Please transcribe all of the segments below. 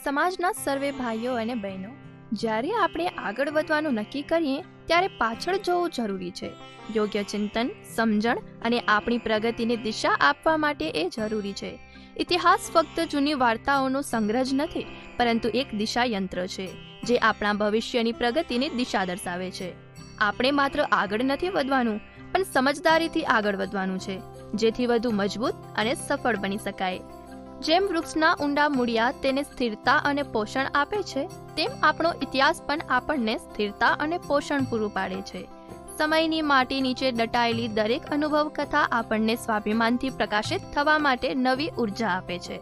સમાજના સર્વે ભાઈઓ અને બહેનો, જ્યારે આપણે આગળ વધવાનું નક્કી કરીએ ત્યારે પાછળ જોવું જરૂરી છે. યોગ્ય ચિંતન, સમજણ અને આપણી પ્રગતિની દિશા આપવા માટે એ જરૂરી છે. ઇતિહાસ ફક્ત જૂની વાર્તાઓનો સંગ્રહ જ નથી, પરંતુ એક દિશા યંત્ર છે જે આપણા ભવિષ્યની પ્રગતિની દિશા દર્શાવે છે. આપણે માત્ર આગળ નથી વધવાનું, પણ સમજદારીથી આગળ વધવાનું છે, જેથી વધુ મજબૂત અને સફળ બની શકાય. જેમ વૃક્ષના ઊંડા મૂળિયા તેને સ્થિરતા અને પોષણ આપે છે, તેમ આપણો ઇતિહાસ પણ આપણને સ્થિરતા અને પોષણ પૂરું પાડે છે. સમયની માટી નીચે દટાયેલી દરેક અનુભવ કથા આપણને સ્વાભિમાનથી પ્રકાશિત થવા માટે નવી ઉર્જા આપે છે.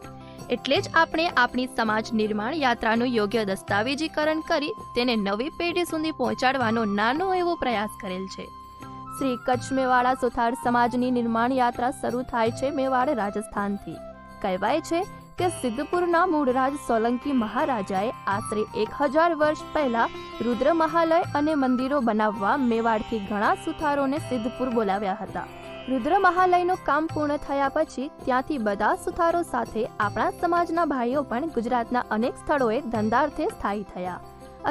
એટલે જ આપણે આપણી સમાજ નિર્માણ યાત્રાનું યોગ્ય દસ્તાવેજીકરણ કરી તેને નવી પેઢી સુધી પહોંચાડવાનો નાનો એવો પ્રયાસ કરેલ છે. શ્રી કચ્છ મેવાડા સુથાર સમાજની નિર્માણ યાત્રા શરૂ થાય છે મેવાડ, રાજસ્થાનથી. કહેવાય છે કે સિદ્ધપુરના મૂળરાજ સોલંકી મહારાજાએ આશરે 1000 વર્ષ પહેલા રુદ્ર મહાલય અને મંદિરો બનાવવા મેવાડથી ઘણા સુથારોને સિદ્ધપુર બોલાવ્યા હતા. રુદ્ર મહાલયનું કામ પૂર્ણ થયા પછી ત્યાંથી બધા સુથારો સાથે આપણા સમાજના ભાઈઓ પણ ગુજરાતના અનેક સ્થળોએ ધંધાર્થે સ્થાયી થયા.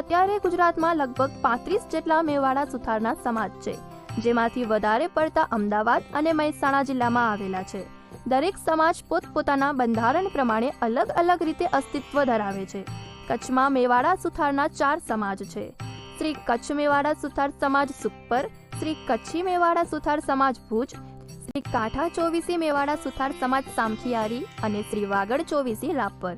અત્યારે ગુજરાતમાં લગભગ 35 જેટલા મેવાડા સુથારના સમાજ છે, જેમાંથી વધારે પડતા અમદાવાદ અને મહેસાણા જિલ્લામાં આવેલા છે. દરેક સમાજ પોતપોતાના બંધારણ પ્રમાણે અલગ અલગ રીતે અસ્તિત્વ ધરાવે છે. કચ્છમાં મેવાડા સુથારના 4 સમાજ છે: શ્રી કચ્છ મેવાડા સુથાર સમાજ સુખપર, શ્રી કચ્છી મેવાડા સુથાર સમાજ ભુજ, શ્રી કાંઠા ચોવીસી મેવાડા સુથાર સમાજ સામખિયારી અને શ્રી વાગડ ચોવીસી રાપર.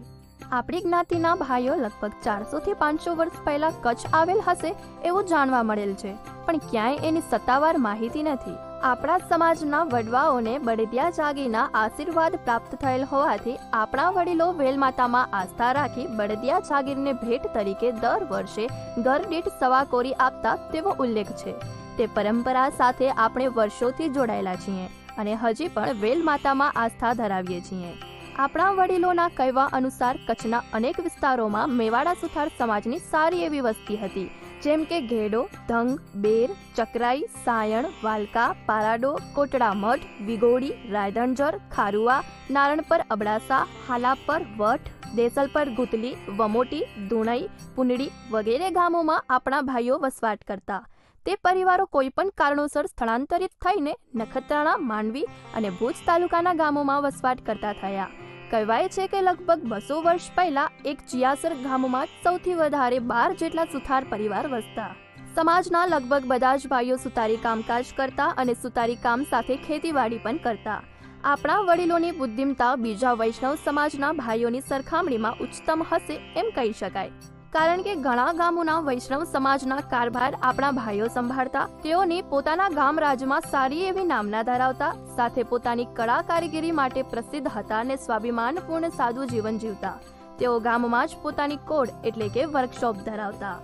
આપણી જ્ઞાતિના ભાઈઓ લગભગ 400 થી 500 વર્ષ પહેલા કચ્છ આવેલ હશે એવું જાણવા મળેલ છે, પણ ક્યાંય એની સત્તાવાર માહિતી નથી. આપણા સમાજના વડવાઓને બળદિયા જાગીરના આશીર્વાદ પ્રાપ્ત થયેલ હોવાથી આપણા વડીલો વેલમાતામાં આસ્થા રાખી બળદિયા જાગીરને ભેટ તરીકે દર વર્ષે ઘર દીઠ સવા કોરી આપતા તેવો ઉલ્લેખ છે. તે પરંપરા સાથે આપણે વર્ષોથી જોડાયેલા છીએ અને હજી પણ વેલમાતામાં આસ્થા ધરાવીએ છીએ. આપણા વડીલોના કહેવા અનુસાર કચ્છના અનેક વિસ્તારોમાં મેવાડા સુથાર સમાજની સારી એવી વસ્તી હતી, જેમ કે ઘેડો, ધંગ, બેર, ચકરાઈ, સાયણ, વાલકા, પારાડો, કોટડા મઠ, વિગોડી, રાયધણજર, ખારુઆ, નારણપર અબડાસા, હાલાપર, વઠ, દેસલપર ગુતલી, વમોટી, દુણઈ, પુંડળી વગેરે ગામોમાં આપણા ભાઈઓ વસવાટ કરતા. તે પરિવારો કોઈ પણ કારણોસર સ્થળાંતરિત થઈને નખત્રાણા, માંડવી અને ભુજ તાલુકાના ગામોમાં વસવાટ કરતા થયા. કહેવાય છે કે લગભગ 200 વર્ષ પહેલા એક ચિયાસર ગામમાં સૌથી વધારે 12 જેટલા સુથાર પરિવાર વસતા. સમાજના લગભગ બધા જ ભાઈઓ સુતારી કામકાજ કરતા અને સુતારી કામ સાથે ખેતીવાડી પણ કરતા. આપણા વડીલોની બુદ્ધિમતા બીજા વૈષ્ણવ સમાજના ભાઈઓની સરખામણીમાં ઉચ્ચતમ હશે એમ કહી શકાય, કારણ કે ઘણા ગામોના વૈષ્ણવ સમાજના કારભાર આપણા ભાઈઓ સંભાળતા. તેઓની પોતાના ગામ રાજમાં સારી એવી નામના ધરાવતા, સાથે પોતાની કળા કારીગરી માટે પ્રસિદ્ધ હતા અને સ્વાભિમાનપૂર્ણ સાદું જીવન જીવતા. તેઓ ગામમાં જ પોતાની કોડ એટલે કે વર્કશોપ ધરાવતા.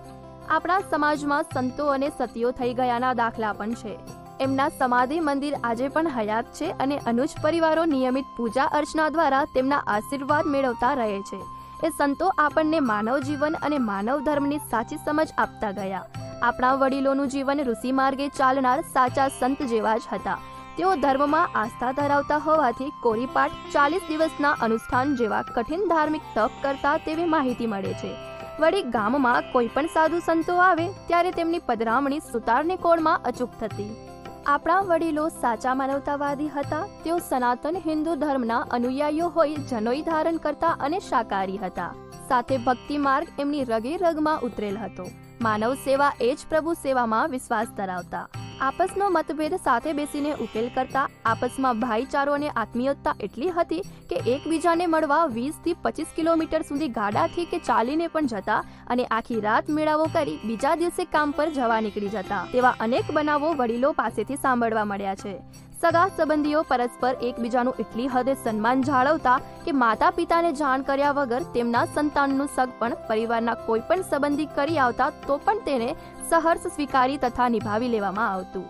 આપણા સમાજમાં સંતો અને સતીઓ થઈ ગયાના દાખલા પણ છે. એમના સમાધિ મંદિર આજે પણ હયાત છે અને અનુજ પરિવારો નિયમિત પૂજા અર્ચના દ્વારા તેમના આશીર્વાદ મેળવતા રહે છે. એ સંતો આપણને માનવ જીવન અને માનવ ધર્મની સાચી સમજ આપતા ગયા. આપણા વડીલોનું જીવન ઋષિ માર્ગે ચાલનાર સાચા સંત જેવા જ હતા. તેઓ ધર્મમાં આસ્થા ધરાવતા હોવાથી કોરીપાઠ, 40 દિવસના અનુષ્ઠાન જેવા કઠિન ધાર્મિક તપ કરતા તેવી માહિતી મળે છે. વળી ગામમાં કોઈ પણ સાધુ સંતો આવે ત્યારે તેમની પધરામણી સુતારની કોળમાં અચૂક થતી. આપણા વડીલો સાચા માનવતાવાદી હતા. તેઓ સનાતન હિન્દુ ધર્મના અનુયાયીઓ હોઈ જનોઈ ધારણ કરતા અને શાકાહારી હતા. સાથે ભક્તિ માર્ગ એમની રગે રગમાં ઉતરેલ હતો. માનવ સેવા એ જ પ્રભુ સેવામાં વિશ્વાસ ધરાવતા. આપસનો મતભેદ સાથે બેસીને ઉકેલ કરતા. આપસમાં ભાઈચારો અને આત્મીયતા એટલી હતી કે એકબીજાને મળવા 20 થી 25 કિલોમીટર સુધી ગાડાથી કે ચાલીને પણ જતા અને આખી રાત મેળાવો કરી બીજા દિવસે કામ પર જવા નીકળી જતા. તેવા અનેક બનાવો વડીલો પાસેથી સાંભળવા મળ્યા છે. સગા સંબંધીઓ પરસ્પર એકબીજાનું એટલી હદે સન્માન જાળવતા કે માતા પિતાને જાણ કર્યા વગર તેમના સંતાનનું સગ પણ પરિવારના કોઈ પણ સંબંધી કરી આવતા તો પણ તેને સહર્ષ સ્વીકારી તથા નિભાવી લેવામાં આવતું.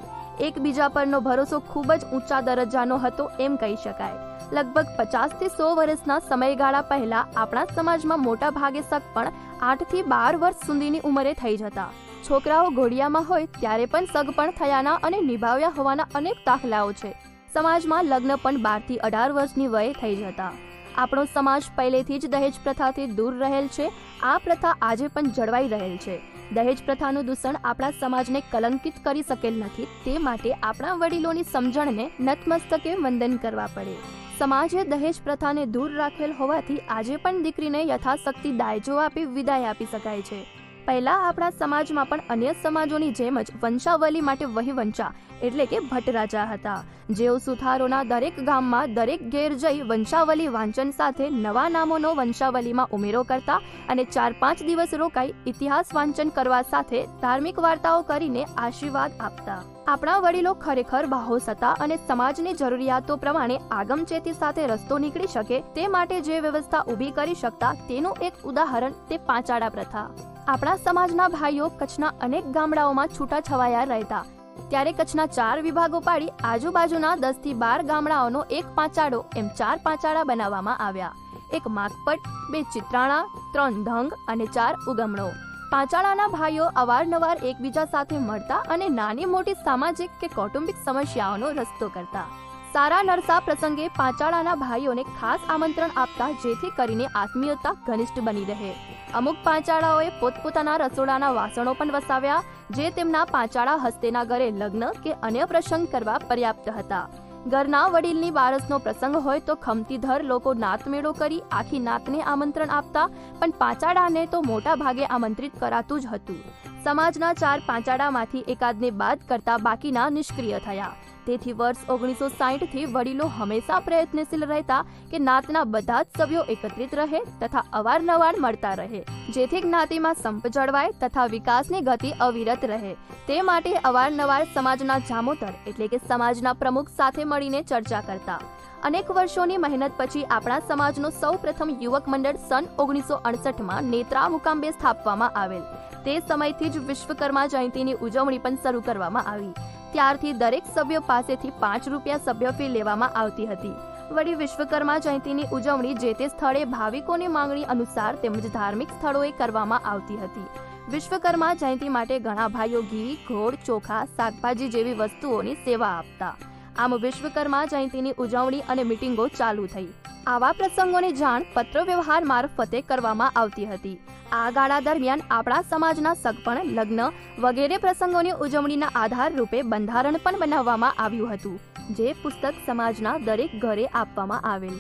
એકબીજા પરનો ભરોસો ખૂબ જ ઊંચા દરજ્જાનો હતો એમ કહી શકાય. લગભગ 50 થી 100 વર્ષના સમયગાળા પહેલા આપણા સમાજમાં મોટા ભાગે સગ પણ 8 થી 12 વર્ષ સુધીની ઉંમરે થઈ જતા. છોકરાઓ ઘોડિયામાં હોય ત્યારે પણ સગ પણ થયાના અને નિભાવ્યા હોવાના અનેક દાખલાઓ છે. સમાજમાં લગ્ન પણ 12 થી 18 વર્ષની વયે થઈ જતા. આપણો સમાજ પહેલેથી જ દહેજ પ્રથાથી દૂર રહેલ છે. આ પ્રથા આજે પણ જળવાઈ રહેલ છે. દહેજ પ્રથાનું દૂષણ આપણા સમાજને કલંકિત કરી શકેલ નથી. તે માટે આપણા વડીલોની સમજણને નતમસ્તકે વંદન કરવા પડે. સમાજે દહેજ પ્રથાને દૂર રાખેલ હોવાથી આજે પણ દીકરીને યથાશક્તિ દાયજો આપી વિદાય આપી શકાય છે. પહેલા આપણા સમાજમાં પણ અન્ય સમાજોની જેમ જ વંશાવલી માટે વહીવંશા એટલે કે ભટ્ટરાજા હતા, જેઓ સુથારોના દરેક ગામમાં દરેક ઘેર જઈ વંશાવલી વાંચન સાથે નવા નામોનો વંશાવલીમાં ઉમેરો કરતા અને 4-5 દિવસ રોકાઈ ઇતિહાસ વાંચન કરવા સાથે ધાર્મિક વાર્તાઓ કરીને આશીર્વાદ આપતા. આપણા વડીલો ખરેખર બાહોશ હતા અને સમાજની જરૂરિયાતો પ્રમાણે આગમચેતી સાથે રસ્તો નીકળી શકે તે માટે જે વ્યવસ્થા ઊભી કરી શકતા તેનું એક ઉદાહરણ તે પાંચાળા પ્રથા. આપણા સમાજના ભાઈઓ કચ્છના અનેક ગામડાઓમાં છૂટાછવાયા રહેતા, ત્યારે કચ્છના 4 વિભાગો પાડી આજુબાજુના 10 થી 12 ગામડાઓનો એક પાંચાળો એમ 4 પાંચાળા બનાવવામાં આવ્યા. એક માકપટ, 2 ચિત્રાણા, 3 ધંગ અને 4 ઉગમણો. પાંચાળાના ભાઈઓ અવારનવાર એકબીજા સાથે મળતા અને નાની મોટી સામાજિક કે કૌટુંબિક સમસ્યાઓનો રસ્તો કરતા. સારા નરસા પ્રસંગે પાંચાળાના ભાઈઓને ખાસ આમંત્રણ આપતા, જેથી કરીને આત્મીયતા ઘનિષ્ઠ બની રહે. અમુક પાંચાળાઓએ પોતપોતાના રસોડાના વાસણો પણ વસાવ્યા, જે તેમના પાંચાળા હસ્તેના ઘરે લગ્ન કે અન્ય પ્રસંગ કરવા પર્યાપ્ત હતા. ઘરના વડીલની બારસનો પ્રસંગ હોય તો ખમતીધર લોકો નાતમેળો કરી આખી નાતને આમંત્રણ આપતા, પણ પાંચાળાને તો મોટા ભાગે આમંત્રિત કરાતું જ હતું. સમાજના 4 પાંચાળામાંથી એકાદને બાદ કરતા બાકીના નિષ્ક્રિય થયા. તેથી વર્ષ 1960 થી વડીલો હંમેશા પ્રયત્નશીલ રહેતા કે નાતના બધા જ સભ્યો એકત્રિત રહે તથા અવારનવાર મળતા રહે, જેથી જ્ઞાતિમાં સંપ જળવાય તથા વિકાસની ગતિ અવિરત રહે. તે માટે અવારનવાર સમાજના જામોતર એટલે કે સમાજના પ્રમુખ સાથે મળીને ચર્ચા કરતા. અનેક વર્ષોની મહેનત પછી આપણા સમાજનો સૌ પ્રથમ યુવક મંડળ સન 1968માં નેત્રા મુકામે સ્થાપવામાં આવેલ. તે સમયથી જ વિશ્વકર્મા જયંતિની ઉજવણી પણ શરૂ કરવામાં આવી. ત્યારથી દરેક સભ્યો પાસેથી 5 રૂપિયા સભ્ય ફી લેવામાં આવતી હતી. વળી વિશ્વકર્મા જયંતિની ઉજવણી જે તે સ્થળે ભાવિકોની માંગણી અનુસાર તેમજ ધાર્મિક સ્થળોએ કરવામાં આવતી હતી. વિશ્વકર્મા જયંતિ માટે ઘણા ભાઈઓ ઘી, ગોળ, ચોખા, શાકભાજી જેવી વસ્તુઓની સેવા આપતા. આમ વિશ્વકર્મા જયંતિની ઉજવણી અને મીટિંગો ચાલુ થઈ. આવા પ્રસંગોની જાણ પત્ર વ્યવહાર મારફતે કરવામાં આવતી હતી. આ ગાળા દરમિયાન આપણા સમાજના સગપણ, લગ્ન વગેરે પ્રસંગોની ઉજવણીના આધાર રૂપે બંધારણ પણ બનાવવામાં આવ્યું હતું, જે પુસ્તક સમાજના દરેક ઘરે આપવામાં આવેલ.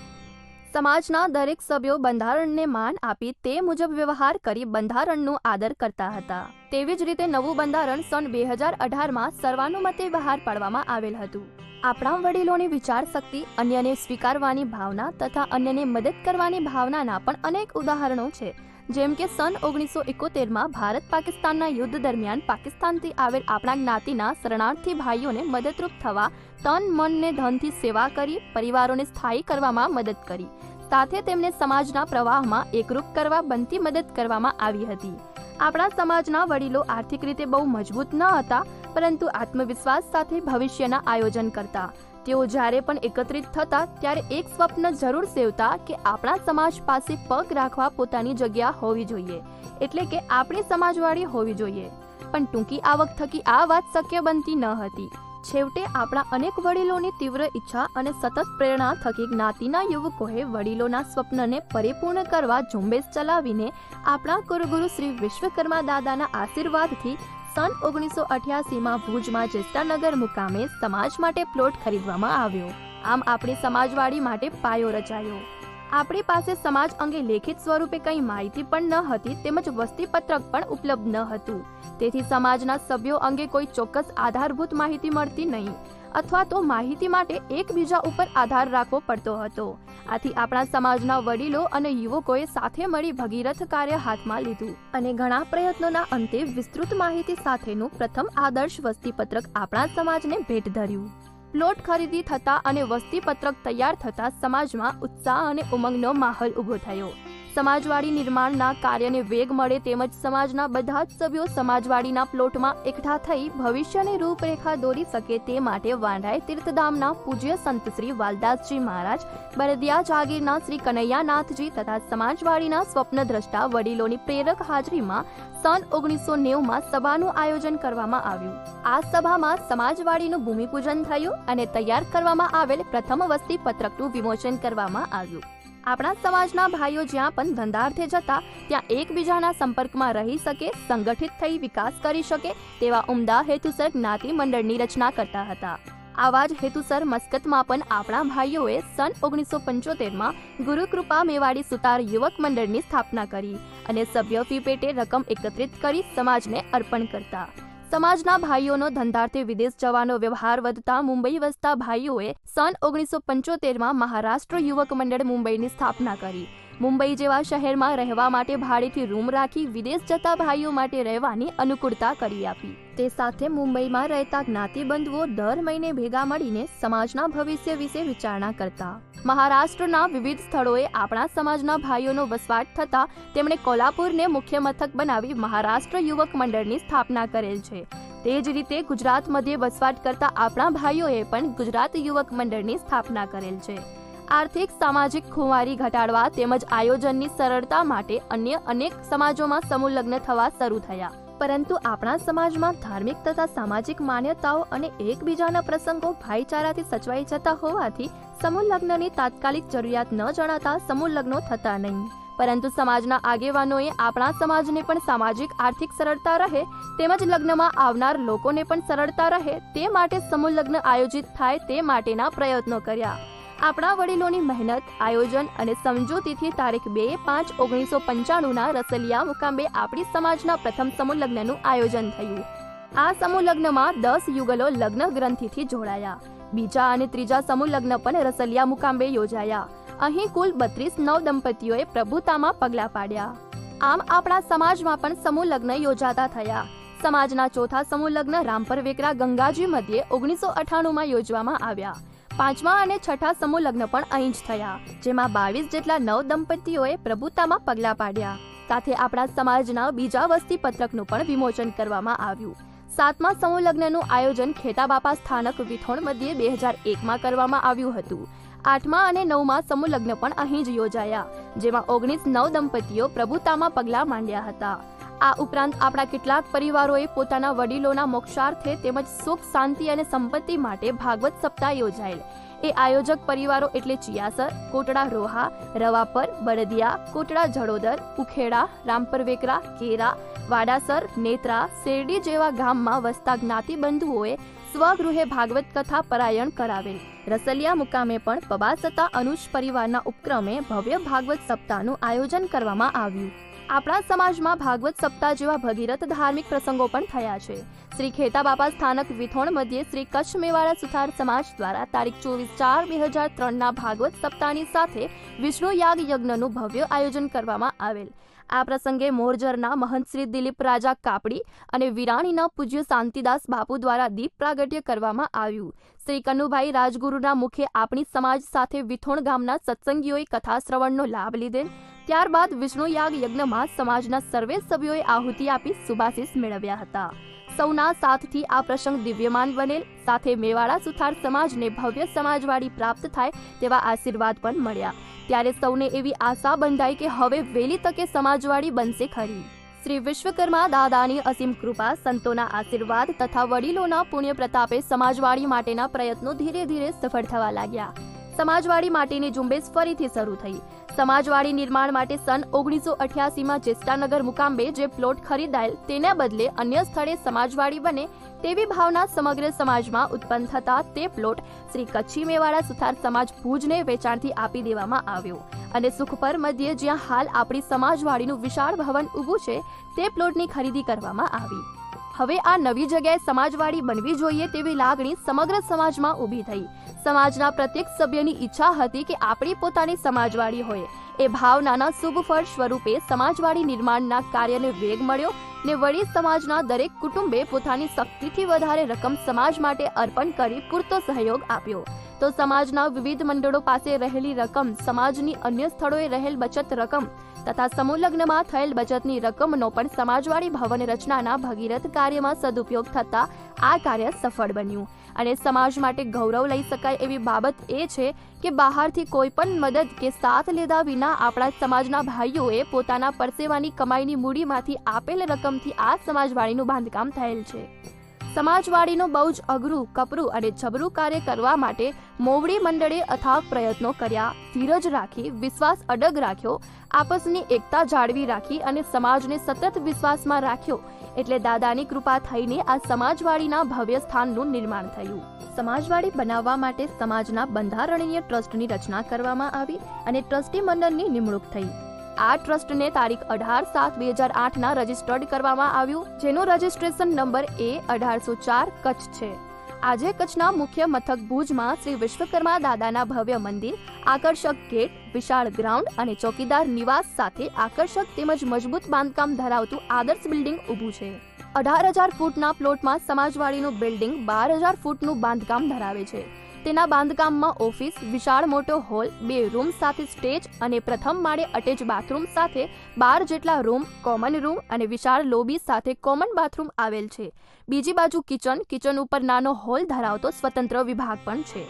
સમાજના દરેક સભ્યો બંધારણને માન આપી તે મુજબ વ્યવહાર કરી બંધારણનો આદર કરતા હતા. તેવી જ રીતે નવું બંધારણ સન 2018માં સર્વાનુમતે બહાર પાડવામાં આવેલ હતું. આપણા વડીલોની વિચાર શક્તિ, અન્યને સ્વીકારવાની ભાવના તથા અન્યને મદદ કરવાની ભાવનાના પણ અનેક ઉદાહરણો છે. જેમ કે સન 1971માં ભારત પાકિસ્તાનના યુદ્ધ દરમિયાન પાકિસ્તાનથી આવેલ આપણા જ્ઞાતિના શરણાર્થી ભાઈઓને મદદરૂપ થવા તન, મન ને ધનથી સેવા કરી પરિવારોને સ્થાયી કરવામાં મદદ કરી. સાથે તેમને સમાજના પ્રવાહમાં એકરૂપ કરવા બનતી મદદ કરવામાં આવી હતી. આપણા સમાજના વડીલો આર્થિક રીતે બહુ મજબૂત ન હતા, પરંતુ આત્મવિશ્વાસ સાથે ભવિષ્યના આયોજન કરતા. તેઓ જ્યારે પણ એકત્રિત થતા ત્યારે એક સ્વપ્ન જરૂર સેવતા કે આપણા સમાજ પાસે પગ રાખવા પોતાની જગ્યા હોવી જોઈએ, એટલે કે આપણી સમાજવાળી હોવી જોઈએ. પણ ટૂંકી આવક થકી આ વાત શક્ય બનતી ન હતી. છેવટે આપણા અનેક વડીલોની તીવ્ર ઈચ્છા અને સતત પ્રેરણા થકી જ્ઞાતિના યુવકોએ વડીલોના સ્વપ્નને પરિપૂર્ણ કરવા ઝુંબેશ ચલાવીને આપણા કુળગુરુ શ્રી વિશ્વકર્મા દાદાના આશીર્વાદથી સન 1988માં ભુજમાં જેષ્ટાનગર મુકામે સમાજ માટે પ્લોટ ખરીદવામાં આવ્યો. આમ આપણી સમાજવાડી માટે પાયો રચાયો. આપણી પાસે સમાજ અંગે લેખિત સ્વરૂપે કંઈ માહિતી પણ ન હતી, તેમજ વસ્તીપત્રક પણ ઉપલબ્ધ ન હતું. તેથી સમાજના સભ્યો અંગે કોઈ ચોક્કસ આધારભૂત માહિતી મળતી નહીં, અથવા તો માહિતી માટે એકબીજા ઉપર આધાર રાખવો પડતો હતો. આથી આપણા સમાજના વડીલો અને યુવકોએ સાથે મળી ભગીરથ કાર્ય હાથમાં લીધું અને ઘણા પ્રયત્નોના અંતે વિસ્તૃત માહિતી સાથેનું પ્રથમ આદર્શ વસ્તીપત્રક આપણા સમાજને ભેટ ધર્યું. પ્લોટ ખરીદી થતા અને વસ્તીપત્રક તૈયાર થતા સમાજમાં ઉત્સાહ અને ઉમંગનો માહોલ ઊભો થયો. સમાજવાડી નિર્માણના કાર્યને વેગ મળે તેમજ સમાજના બધા જ સભ્યો સમાજવાડીના પ્લોટમાં એકઠા થઈ ભવિષ્યની રૂપરેખા દોરી શકે તે માટે વાંઢાઈ તીર્થધામના પૂજ્ય સંત શ્રી વાલદાસજી મહારાજ, બરદિયા જાગીરના શ્રી કનૈયાનાથજી તથા સમાજવાડીના સ્વપ્નદ્રષ્ટા વડીલોની પ્રેરક હાજરીમાં સન 1990માં સભાનું આયોજન કરવામાં આવ્યું. આ સભામાં સમાજવાડીનું ભૂમિપૂજન થયું અને તૈયાર કરવામાં આવેલ પ્રથમ વસ્તીપત્રકનું વિમોચન કરવામાં આવ્યું. આપણા સમાજના ભાઈઓ જ્યાં પણ ધંધાર્થે જતા ત્યાં એકબીજાના સંપર્કમાં રહી શકે, સંગઠિત થઈ વિકાસ કરી શકે તેવા ઉમદા હેતુસર જ્ઞાતિ મંડળની રચના કરતા હતા. આવા જ હેતુસર મસ્કતમાં પણ આપણા ભાઈઓએ સન 1975માં ગુરુકૃપા મેવાડી સુતાર યુવક મંડળની સ્થાપના કરી અને સભ્ય ફી પેટે રકમ એકત્રિત કરી સમાજને અર્પણ કરતા. સમાજના ભાઈઓનો ધંધાર્થે વિદેશ જવાનો વ્યવહાર વધતા મુંબઈ વસતા ભાઈઓએ સન 1975માં મહારાષ્ટ્ર યુવક મંડળ મુંબઈની સ્થાપના કરી. મુંબઈ જેવા શહેરમાં રહેવા માટે ભાડેથી રૂમ રાખી વિદેશ જતા ભાઈઓ માટે રહેવાની અનુકૂળતા કરી આપી. તે સાથે મુંબઈમાં રહેતા જ્ઞાતિબંધુઓ દર મહિને ભેગા મળીને સમાજના ભવિષ્ય વિશે વિચારણા કરતા. મહારાષ્ટ્રના વિવિધ સ્થળોએ આપણા સમાજના ભાઈઓનો વસવાટ થતા તેમણે કોલ્હાપુરને મુખ્ય મથક બનાવી મહારાષ્ટ્ર યુવક મંડળની સ્થાપના કરેલ છે. તે જ રીતે ગુજરાત મધ્યે વસવાટ કરતા આપણા ભાઈઓએ પણ ગુજરાત યુવક મંડળની સ્થાપના કરેલ છે. આર્થિક સામાજિક ખુમારી ઘટાડવા તેમજ આયોજનની સરળતા માટે અન્ય અનેક સમાજોમાં સમૂહ લગ્ન થવા શરૂ થયા. પરંતુ આપણા સમાજમાં ધાર્મિક તથા સામાજિક માન્યતાઓ અને એકબીજાના પ્રસંગો ભાઈચારાથી સચવાઈ જતા હોવાથી સમૂહ લગ્નની તાત્કાલિક જરૂરિયાત ન જણાતા સમૂહ લગ્નો થતા નહીં. પરંતુ સમાજના આગેવાનોએ આપણા સમાજને પણ સામાજિક આર્થિક સરળતા રહે તેમજ લગ્નમાં આવનાર લોકોને પણ સરળતા રહે તે માટે સમૂહ લગ્ન આયોજિત થાય તે માટેના પ્રયત્નો કર્યા. આપણા વડીલોની મહેનત, આયોજન અને સમજૂતીથી તારીખ 2/5/1995ના રસલિયા મુકામે આપણી સમાજના પ્રથમ સમૂહ લગ્નનું આયોજન થયું. આ સમૂહ લગ્નમાં 10 યુગલો લગ્ન ગ્રંથિથી જોડાયા. બીજા અને ત્રીજા સમૂહ લગ્ન પણ રસલિયા મુકામે યોજાયા. અહીં કુલ 32 નવ દંપતીઓએ પ્રભુતામાં પગલાં પાડ્યા. આમ આપણા સમાજમાં પણ સમૂહ લગ્ન યોજાતા થયા. સમાજના ચોથા સમૂહ લગ્ન રામપર વેકરા ગંગાજી મધ્યે 1998માં યોજવામાં આવ્યા. પાંચમા અને છઠ્ઠા સમૂહ લગ્ન પણ અહીં જ થયા, જેમાં 22 જેટલા નવ દંપતીઓએ પ્રભુતામાં પગલાં પાડ્યા. સાથે આપણા સમાજના બીજા વસ્તી પત્રકનું પણ વિમોચન કરવામાં આવ્યું. સાતમા સમૂહ લગ્નનું આયોજન ખેતાબાપા સ્થાનક વિથોણ મધ્યે 2001માં કરવામાં આવ્યું હતું. આઠમા અને નવમા સમૂહ લગ્ન પણ અહીં જ યોજાયા, જેમાં 19 નવ દંપતીઓ પ્રભુતામાં પગલાં માંડ્યા હતા. આ ઉપરાંત આપણા કેટલાક પરિવારોએ પોતાના વડીલોના મોક્ષાર્થે તેમજ સુખ, શાંતિ અને સંપત્તિ માટે ભાગવત સપ્તાહ યોજાયેલ. એ આયોજક પરિવારો એટલે ચિયાસર, કોટડા રોહા, રવાપર, બળદિયા, કોટડા જડોદર, ઉખેડા, રામપર વેકરા, કેરા, વાડાસર, નેત્રા, શેરડી જેવા ગામમાં વસતા જ્ઞાતિબંધુઓએ સ્વગૃહે ભાગવત કથા પરાયણ કરાવેલ. રસલિયા મુકામે પણ પબાસતા અનુજ પરિવારના ઉપક્રમે ભવ્ય ભાગવત સપ્તાહનું આયોજન કરવામાં આવ્યું. આપણા સમાજમાં ભાગવત સપ્તાહ જેવા ભગીરથ ધાર્મિક પ્રસંગો પણ થયા છે. શ્રી ખેતાબાપા સ્થાનક વિથોણ મધ્યે શ્રી કચ્છ મેવાડા સુથાર સમાજ દ્વારા તારીખ 24/4/2003ના ભાગવત સપ્તાહની સાથે વિષ્ણુ યાગ યજ્ઞનું ભવ્ય આયોજન કરવામાં આવેલ. આ પ્રસંગે મોરજરના મહંત શ્રી દિલીપ રાજા કાપડી અને વિરાણીના પૂજ્ય શાંતિદાસ બાપુ દ્વારા દીપ પ્રાગટ્ય કરવામાં આવ્યું. શ્રી કનુભાઈ રાજગુરુના મુખે આપણી સમાજ સાથે વિથોણ ગામના સત્સંગીઓએ કથા શ્રવણનો લાભ લીધેલ. ત્યારબાદ વિષ્ણુ યાગ યજ્ઞમાં સમાજના સર્વે સભ્યોએ આહુતિ આપી શુભાશીષ મેળવ્યા હતા. સૌના સાથથી આ પ્રસંગ દિવ્યમાન બનેલ. સાથે મેવાડા સુથાર સમાજને ભવ્ય સમાજવાડી પ્રાપ્ત થાય તેવા આશીર્વાદ પણ મળ્યા. ત્યારે સૌને એવી આશા બંધાઈ કે હવે વહેલી તકે સમાજવાડી બનશે ખરી. શ્રી વિશ્વકર્મા દાદાની અસીમ કૃપા, સંતોના આશીર્વાદ તથા વડીલોના પુણ્ય પ્રતાપે સમાજવાડી માટેના પ્રયત્નો ધીરે ધીરે સફળ થવા લાગ્યા. સમાજવાડી માટેની ઝુંબેશ ફરીથી શરૂ થઈ. સમાજવાડી નિર્માણ માટે સન 1988માં જેષ્ટાનગર મુકામે જે પ્લોટ ખરીદાયેલ તેના બદલે અન્ય સ્થળે સમાજવાડી બને તેવી ભાવના સમગ્ર સમાજમાં ઉત્પન્ન થતા તે પ્લોટ શ્રી કચ્છી મેવાડા સુથાર સમાજ ભુજને વેચાણથી આપી દેવામાં આવ્યો અને સુખપર મધ્યે જ્યાં હાલ આપણી સમાજવાડીનું વિશાળ ભવન ઊભું છે તે પ્લોટની ખરીદી કરવામાં આવી. હવે આ નવી જગ્યાએ સમાજવાડી બનવી જોઈએ તેવી લાગણી સમગ્ર સમાજમાં ઊભી થઈ. સમાજના પ્રત્યેક સભ્યની ઈચ્છા હતી કે આપણી પોતાની સમાજવાડી હોય. એ ભાવનાના શુભ ફળ સ્વરૂપે સમાજવાડી નિર્માણના કાર્યને વેગ મળ્યો ને વળી સમાજના દરેક કુટુંબે પોતાની શક્તિથી વધારે રકમ સમાજ માટે અર્પણ કરી પૂરતો સહયોગ આપ્યો. તો સમાજના વિવિધ મંડળો પાસે રહેલી રકમ, સમાજની અન્ય સ્થળોએ રહેલ બચત રકમ તથા સમૂહ લગ્નમાં થયેલ બચતની રકમનો પણ સમાજવાડી ભવન રચનાના ભગીરથ કાર્યમાં સદુપયોગ થતા આ કાર્ય સફળ બન્યું. અને સમાજ માટે ગૌરવ લઈ શકાય એવી બાબત એ છે કે બહારથી કોઈ પણ મદદ કે સાથ લીધા વિના આપણા સમાજના ભાઈઓએ પોતાના પરસેવાની કમાઈની મૂડીમાંથી આપેલ રકમથી આ સમાજવાડીનું બાંધકામ થયેલ છે. સમાજવાડીનું બહુ જ અઘરું, કપરું અને જબરું કાર્ય કરવા માટે મોવડી મંડળે અથાગ પ્રયત્નો કર્યા, ધીરજ રાખી, વિશ્વાસ અડગ રાખ્યો, આપસની એકતા જાળવી રાખી અને સમાજને સતત વિશ્વાસમાં રાખ્યો. એટલે દાદાની કૃપા થઈને આ સમાજવાડીના ભવ્ય સ્થાનનું નિર્માણ થયું. સમાજવાડી બનાવવા માટે સમાજના બંધારણીય ટ્રસ્ટની રચના કરવામાં આવી અને ટ્રસ્ટી મંડળની નિમણૂક થઈ. આ ટ્રસ્ટને તારીખ 18/7/2008 રજીસ્ટર્ડ કરવામાં આવ્યું, જેનો રજીસ્ટ્રેશન નંબર A1804 કચ્છ છે. આજે કચ્છના મુખ્ય મથક ભુજમાં શ્રી વિશ્વકર્મા દાદાના ભવ્ય મંદિર, આકર્ષક ગેટ, વિશાળ ગ્રાઉન્ડ અને ચોકીદાર નિવાસ સાથે આકર્ષક તેમજ મજબૂત બાંધકામ ધરાવતું આદર્શ બિલ્ડિંગ ઊભું છે. 18,000 ફૂટના પ્લોટમાં સમાજવાડીનું બિલ્ડિંગ 12,000 ફૂટનું બાંધકામ ધરાવે છે. તેના બાંધકામમાં ઓફિસ, વિશાળ મોટો હોલ, 2 રૂમ સાથે સ્ટેજ અને પ્રથમ માળે અટેચ બાથરૂમ સાથે 12 જેટલા રૂમ, કોમન રૂમ અને વિશાળ લોબી સાથે કોમન બાથરૂમ આવેલ છે. બીજી બાજુ કિચન ઉપર નાનો હોલ ધરાવતો સ્વતંત્ર વિભાગ પણ છે.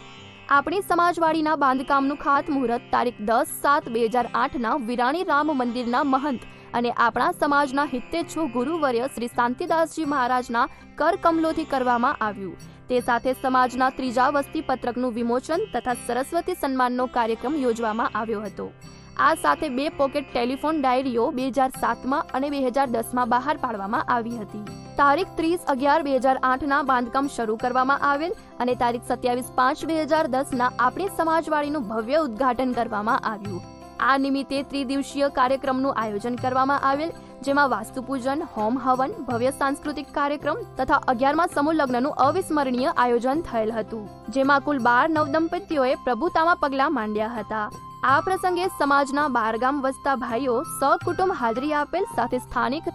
આપણી સમાજવાડીના બાંધકામનું ખાતમુહૂર્ત તારીખ 10/7/2008 વિરાણી રામ મંદિરના મહંત અને આપણા સમાજના હિતેચ્છુ ગુરુવર્ય શ્રી શાંતિદાસજી મહારાજના કરકમલોથી કરવામાં આવ્યું. તે સાથે સમાજના 3જા વસ્તી પત્રકનું વિમોચન તથા સરસ્વતી સન્માનનો કાર્યક્રમ યોજવામાં આવ્યો હતો. આ સાથે 2 પોકેટ ટેલિફોન ડાયરીઓ 2007 અને 2010 બહાર પાડવામાં આવી હતી. તારીખ 30/11/2008 બાંધકામ શરૂ કરવામાં આવેલ અને તારીખ 27/5/2010 આપણી સમાજવાડીનું ભવ્ય ઉદ્ઘાટન કરવામાં આવ્યું. આ નિમિત્તે ત્રિદિવસીય કાર્યક્રમનું આયોજન કરવામાં આવેલ, જેમાં વાસ્તુપૂજન, હોમ હવન, ભવ્ય સાંસ્કૃતિક કાર્યક્રમ તથા 11મા સમૂહ લગ્નનું અવિસ્મરણીય આયોજન થયેલ હતું, જેમાં કુલ 12 નવદંપતીઓએ પ્રભુતામાં પગલાં માંડ્યા હતા. આ પ્રસંગે સમાજના 12 ગામ વસતા ભાઈઓ સકુટુંબ હાજરી આપેલ, સાથે સ્થાનિક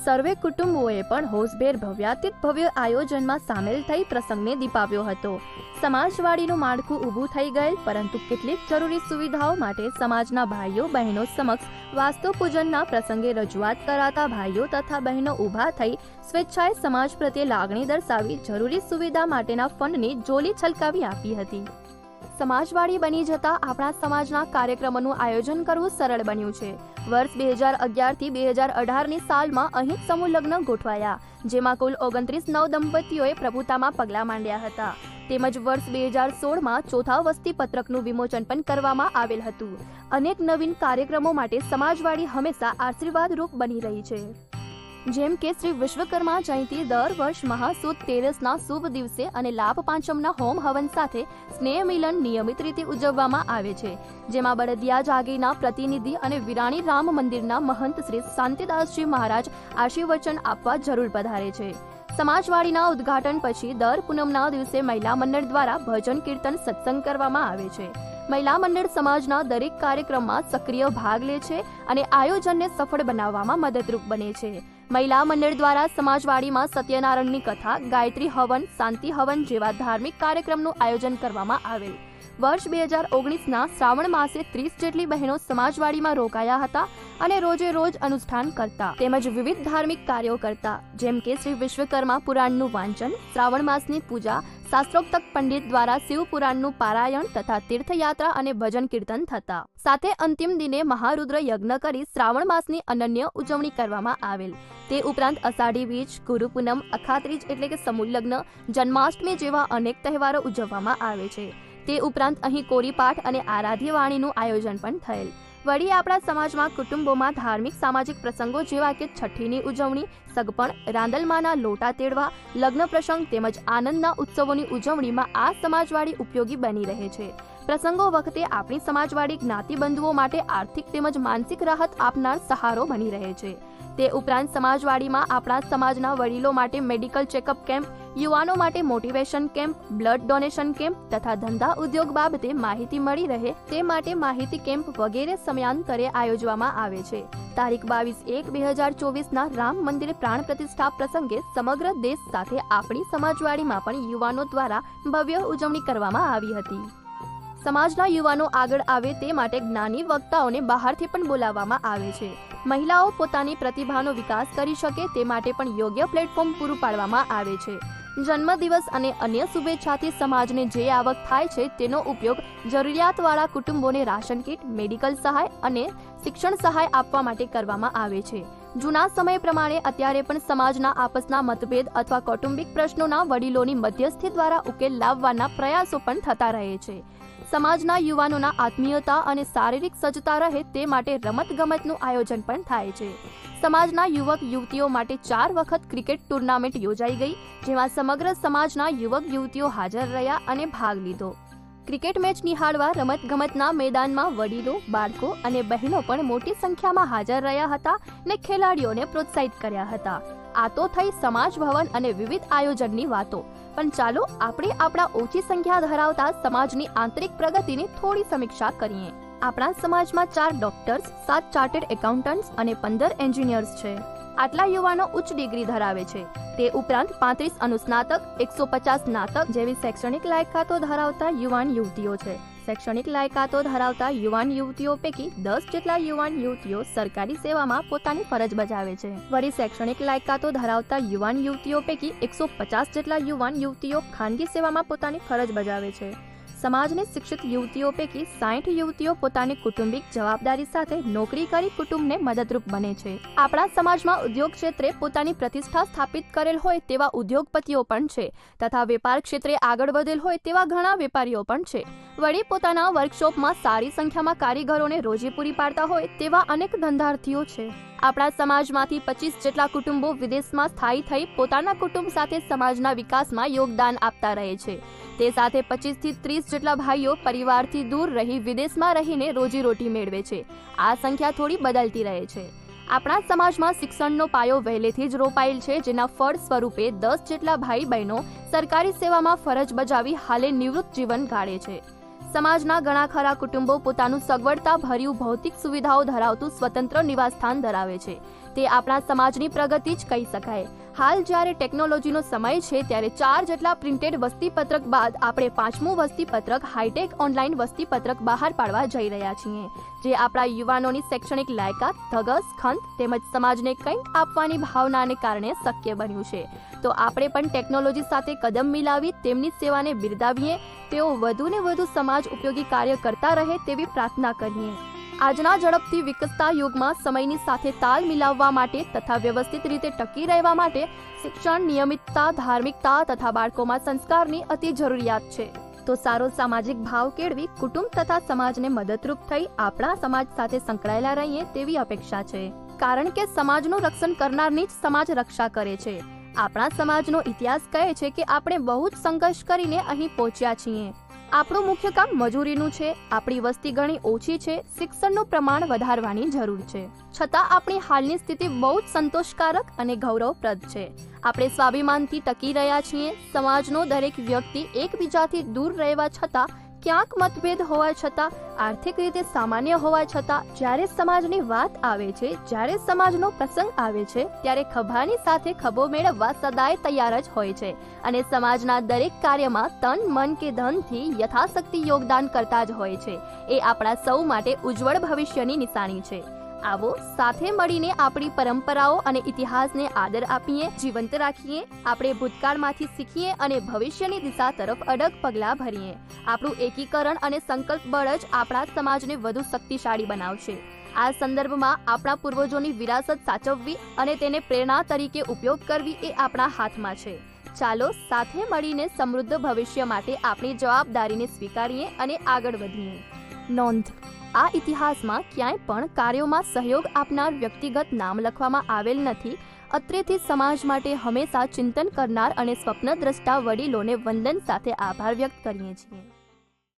સર્વે કુટુંબોએ પણ હોશભેર ભવ્યાતીત ભવ્ય આયોજનમાં સામેલ થઈ પ્રસંગને દીપાવ્યો હતો. સમાજવાડીનું માળખું ઊભું થઈ ગયેલ, પરંતુ કેટલીક જરૂરી સુવિધાઓ માટે સમાજના ભાઈઓ બહેનો સમક્ષ વાસ્તુ પૂજનના પ્રસંગે રજૂઆત કરાતા ભાઈઓ તથા બહેનો ઊભા થઈ સ્વેચ્છાએ સમાજ પ્રત્યે લાગણી દર્શાવી જરૂરી સુવિધા માટેના ફંડની જોલી છલકાવી આપી હતી. સમાજવાડી બની જતા આપણા સમાજના કાર્યક્રમોનું આયોજન કરવું સરળ બન્યું છે. વર્ષ 2011 થી 2018ની સાલમાં અહીં સમૂહ લગ્ન ગોઠવાયા, જેમાં કુલ 29 નવદંપતીઓએ પ્રભુતામાં પગલાં માંડ્યા હતા. તેમજ વર્ષ 2016માં 4થા વસ્તી પત્રકનું વિમોચન પણ કરવામાં આવેલ હતું. અનેક નવીન કાર્યક્રમો માટે સમાજવાડી હંમેશા આશીર્વાદરૂપ બની રહી છે. જેમ કે શ્રી વિશ્વકર્મા જયંતિ દર વર્ષ મહાસુદ તેરસના શુભ દિવસે અને લાભ પાંચમના હોમ હવન સાથે સ્નેહ મિલન નિયમિત રીતે ઉજવવામાં આવે છે, જેમાં બળદિયા જાગીરના પ્રતિનિધિ અને વિરાણી રામ મંદિરના મહંત શ્રી શાંતિદાસજી મહારાજ આશીર્વચન આપવા જરૂર પધારે છે. સમાજવાડીના ઉદ્ઘાટન પછી દર પૂનમના દિવસે મહિલા મંડળ દ્વારા ભજન કીર્તન સત્સંગ કરવામાં આવે છે. મહિલા મંડળ સમાજના દરેક કાર્યક્રમમાં સક્રિય ભાગ લે છે અને આયોજનને સફળ બનાવવામાં મદદરૂપ બને છે. મહિલા મંડળ દ્વારા સમાજવાડીમાં સત્યનારાયણની કથા, ગાયત્રી હવન, શાંતિ હવન જેવા ધાર્મિક કાર્યક્રમનું આયોજન કરવામાં આવેલ. વર્ષ 2019ના શ્રાવણ માસે 30 જેટલી બહેનો સમાજવાડીમાં રોકાયા હતા અને રોજે રોજ અનુષ્ઠાન કરતા તેમજ વિવિધ ધાર્મિક કાર્યો કરતા, જેમ કે શ્રી વિશ્વકર્મા પુરાણનું વાંચન, શ્રાવણ માસની પૂજા, શાસ્ત્રોક્ત પંડિત દ્વારા શિવ પુરાણનું પારાયણ તથા તીર્થયાત્રા અને ભજન કીર્તન થતા. સાથે અંતિમ દિને મહારુદ્ર યજ્ઞ કરી શ્રાવણ માસની અનન્ય ઉજવણી કરવામાં આવેલ. તે ઉપરાંત અષાઢી બીજ, ગુરુ પૂનમ, અખાત્રીજ એટલે કે સમૂહ લગ્ન, જન્માષ્ટમી જેવા અનેક તહેવારો ઉજવવામાં આવે છે. તે ઉપરાંત અહીં કોરીપાઠ અને આરાધ્ય વાણીનું આયોજન પણ થયેલ. વળી આપણા સમાજમાં કુટુંબોમાં ધાર્મિક સામાજિક પ્રસંગો જેવા કે છઠ્ઠીની ઉજવણી, સગપણ, રાંદલમાના લોટા તેડવા, લગ્ન પ્રસંગ તેમજ આનંદના ઉત્સવોની ઉજવણીમાં આ સમાજવાડી ઉપયોગી બની રહે છે. પ્રસંગો વખતે આપણી સમાજવાડી જ્ઞાતિબંધુઓ માટે આર્થિક તેમજ માનસિક રાહત આપનાર સહારો બની રહે છે. તે ઉપરાંત સમાજવાડીમાં આપણા સમાજના વડીલો માટે મેડિકલ ચેકઅપ કેમ્પ, યુવાનો માટે motivation camp, blood donation camp તથા ધંધા ઉદ્યોગ બાબતે માહિતી મળી રહે તે માટે માહિતી કેમ્પ વગેરે સમયાંતરે આયોજવામાં આવે છે. તારીખ 22/1/2024ના રામ મંદિર પ્રાણ પ્રતિષ્ઠા પ્રસંગે સમગ્ર દેશ સાથે આપણી સમાજવાડીમાં પણ યુવાનો દ્વારા ભવ્ય ઉજવણી કરવામાં આવી હતી. સમાજના યુવાનો આગળ આવે તે માટે જ્ઞાની વક્તાઓને બહારથી પણ બોલાવવામાં આવે છે. મહિલાઓ પોતાની પ્રતિભાનો વિકાસ કરી શકે તે માટે પણ યોગ્ય પ્લેટફોર્મ પૂરું પાડવામાં આવે છે. જન્મદિવસ અને અન્ય શુભેચ્છાથી સમાજને જે આવક થાય છે તેનો ઉપયોગ જરૂરિયાતવાળા કુટુંબોને રાશન કીટ, મેડિકલ સહાય અને શિક્ષણ સહાય આપવા માટે કરવામાં આવે છે. જૂના સમય પ્રમાણે અત્યારે પણ સમાજના આપસના મતભેદ અથવા કૌટુંબિક પ્રશ્નોના વડીલોની મધ્યસ્થી દ્વારા ઉકેલ લાવવાના પ્રયાસો પણ થતા રહે છે. સમાજના યુવાનોના આત્મીયતા અને શારીરિક સજ્જતા રહે તે માટે રમતગમતનું આયોજન પણ થાય છે. સમાજના યુવક યુવતીઓ માટે 4 વખત ક્રિકેટ ટુર્નામેન્ટ યોજાઈ ગઈ, જેમાં સમગ્ર સમાજના યુવક યુવતીઓ હાજર રહ્યા અને ભાગ લીધો. ક્રિકેટ મેચ નિહાળવા રમતગમતના મેદાનમાં વડીલો, બાળકો અને બહેનો પણ મોટી સંખ્યામાં હાજર રહ્યા હતા અને ખેલાડીઓને પ્રોત્સાહિત કર્યા હતા. આ તો થઈ સમાજ ભવન અને વિવિધ આયોજનની વાતો, પણ ચાલો આપણે આપણા ઓછી સંખ્યા ધરાવતા સમાજની આંતરિક પ્રગતિની થોડી સમીક્ષા કરીએ. આપણા સમાજમાં 4 ડોક્ટર્સ, 7 ચાર્ટર્ડ એકાઉન્ટન્ટ્સ અને 15 એન્જિનિયર્સ છે. આટલા યુવાનો ઉચ્ચ ડિગ્રી ધરાવે છે. તે ઉપરાંત 35 અનુસ્નાતક, 150 સ્નાતક જેવી શૈક્ષણિક લાયકાતો ધરાવતા યુવાન યુવતીઓ છે. શૈક્ષણિક લાયકાતો ધરાવતા યુવાન યુવતીઓ પૈકી 10 જેટલા યુવાન યુવતીઓ સરકારી સેવામાં પોતાની ફરજ બજાવે છે. વળી શૈક્ષણિક લાયકાતો ધરાવતા યુવાન યુવતીઓ પૈકી 150 જેટલા યુવાન યુવતીઓ ખાનગી સેવામાં પોતાની ફરજ બજાવે છે. સમાજની શિક્ષિત યુવતીઓ પૈકી 60 યુવતીઓ પોતાની કુટુંબિક જવાબદારી સાથે નોકરી કરી કુટુંબને મદદરૂપ બને છે. આપણા સમાજમાં ઉદ્યોગ ક્ષેત્રે પોતાની પ્રતિષ્ઠા સ્થાપિત કરેલ હોય તેવા ઉદ્યોગપતિઓ પણ છે, તથા વેપાર ક્ષેત્રે આગળ વધેલ હોય તેવા ઘણા વેપારીઓ પણ છે. વળી પોતાના વર્કશોપમાં સારી સંખ્યામાં કારીગરોને રોજી પૂરી પાડતા હોય તેવા અનેક ધંધાર્થીઓ છે. આપણા સમાજમાંથી 25 જેટલા કુટુંબો વિદેશમાં સ્થાયી થઈ પોતાના કુટુંબ સાથે સમાજના વિકાસમાં યોગદાન આપતા રહે છે. તે સાથે 25 થી 30 જેટલા ભાઈઓ પરિવારથી દૂર રહી વિદેશમાં રહીને રોજીરોટી મેળવે છે. આ સંખ્યા થોડી બદલતી રહે છે. આપણા સમાજમાં શિક્ષણનો પાયો વહેલેથી જ રોપાયેલ છે, જેના ફળ સ્વરૂપે 10 જેટલા ભાઈ બહેનો સરકારી સેવામાં ફરજ બજાવી હાલે નિવૃત્ત જીવન ગાળે છે. સમાજના ઘણા ખરા કુટુંબો પોતાનું સગવડતા ભર્યું ભૌતિક સુવિધાઓ ધરાવતું સ્વતંત્ર નિવાસસ્થાન ધરાવે છે. તે આપણા સમાજની પ્રગતિ જ કહી શકાય. હાલ જ્યારે ટેકનોલોજીનો સમય છે ત્યારે 4 જેટલા પ્રિન્ટેડ વસ્તીપત્રક બાદ આપણે 5મું વસ્તીપત્રક હાઈટેક ઓનલાઈન વસ્તીપત્રક બહાર પાડવા જઈ રહ્યા છીએ, જે આપણા યુવાનોની શૈક્ષણિક લાયકાત, ધગસ, ખંત તેમજ સમાજને કંઈક આપવાની ભાવનાને કારણે શક્ય બન્યું છે. તો આપણે પણ ટેકનોલોજી સાથે કદમ મિલાવી તેમની સેવાને બિરદાવીએ, તેઓ વધુને વધુ સમાજ ઉપયોગી કાર્ય કરતા રહે તેવી પ્રાર્થના કરીએ. આજના ઝડપથી વિકસતા યુગમાં સમયની સાથે તાલ મિલાવવા માટે તથા વ્યવસ્થિત રીતે ટકી રહેવા માટે શિક્ષણ, નિયમિતતા, ધાર્મિકતા તથા બાળકોમાં સંસ્કારની અતિ જરૂરિયાત છે. તો સારો સામાજિક ભાવ કેળવી કુટુંબ તથા સમાજને મદદરૂપ થઈ આપણા સમાજ સાથે સંકળાયેલા રહીએ તેવી અપેક્ષા છે. કારણ કે સમાજનું રક્ષણ કરનારની જ સમાજ રક્ષા કરે છે. આપણા સમાજનો ઇતિહાસ કહે છે કે આપણે બહુ જ સંઘર્ષ કરીને અહીં પહોંચ્યા છીએ. આપણું મુખ્ય કામ મજૂરીનું છે. આપણી વસ્તી ઘણી ઓછી છે. શિક્ષણનું પ્રમાણ વધારવાની જરૂર છે. છતાં આપણી હાલની સ્થિતિ બહુ જ સંતોષકારક અને ગૌરવપ્રદ છે. આપણે સ્વાભિમાનથી ટકી રહ્યા છીએ. સમાજનો દરેક વ્યક્તિ એકબીજાથી દૂર રહેવા છતાં, ક્યાંક મતભેદ હોવા છતાં, આર્થિક રીતે સામાન્ય હોવા છતાં, જ્યારે સમાજની વાત આવે છે, જ્યારે સમાજનો પ્રસંગ આવે છે, ત્યારે ખભાની સાથે ખભો મેળવવા સદાય તૈયાર જ હોય છે અને સમાજના દરેક કાર્યમાં તન, મન કે ધનથી યથાશક્તિ યોગદાન કરતા જ હોય છે. એ આપણા સૌ માટે ઉજ્જવળ ભવિષ્યની નિશાની છે. આવો સાથે મળીને આપણી પરંપરાઓ અને ઇતિહાસને આદર આપીએ, જીવંત રાખીએ. આપણે ભૂતકાળમાંથી શીખીએ અને ભવિષ્યની દિશા તરફ અડગ પગલાં ભરીએ. આપણું એકીકરણ અને સંકલ્પ બળ જ આપણા સમાજને વધુ શક્તિશાળી બનાવશે. આ સંદર્ભમાં આપણા પૂર્વજોની વિરાસત સાચવવી અને તેને પ્રેરણા તરીકે ઉપયોગ કરવી એ આપણા હાથમાં છે. ચાલો સાથે મળીને સમૃદ્ધ ભવિષ્ય માટે આપણી જવાબદારીને સ્વીકારીએ અને આગળ વધીએ. નોંધ: આ ઇતિહાસમાં ક્યાંય પણ કાર્યોમાં સહયોગ આપનાર વ્યક્તિગત નામ લખવામાં આવેલ નથી. અત્રેથી સમાજ માટે હંમેશા ચિંતન કરનાર અને સ્વપ્નદ્રષ્ટા વડીલોને વંદન સાથે આભાર વ્યક્ત કરીએ છીએ.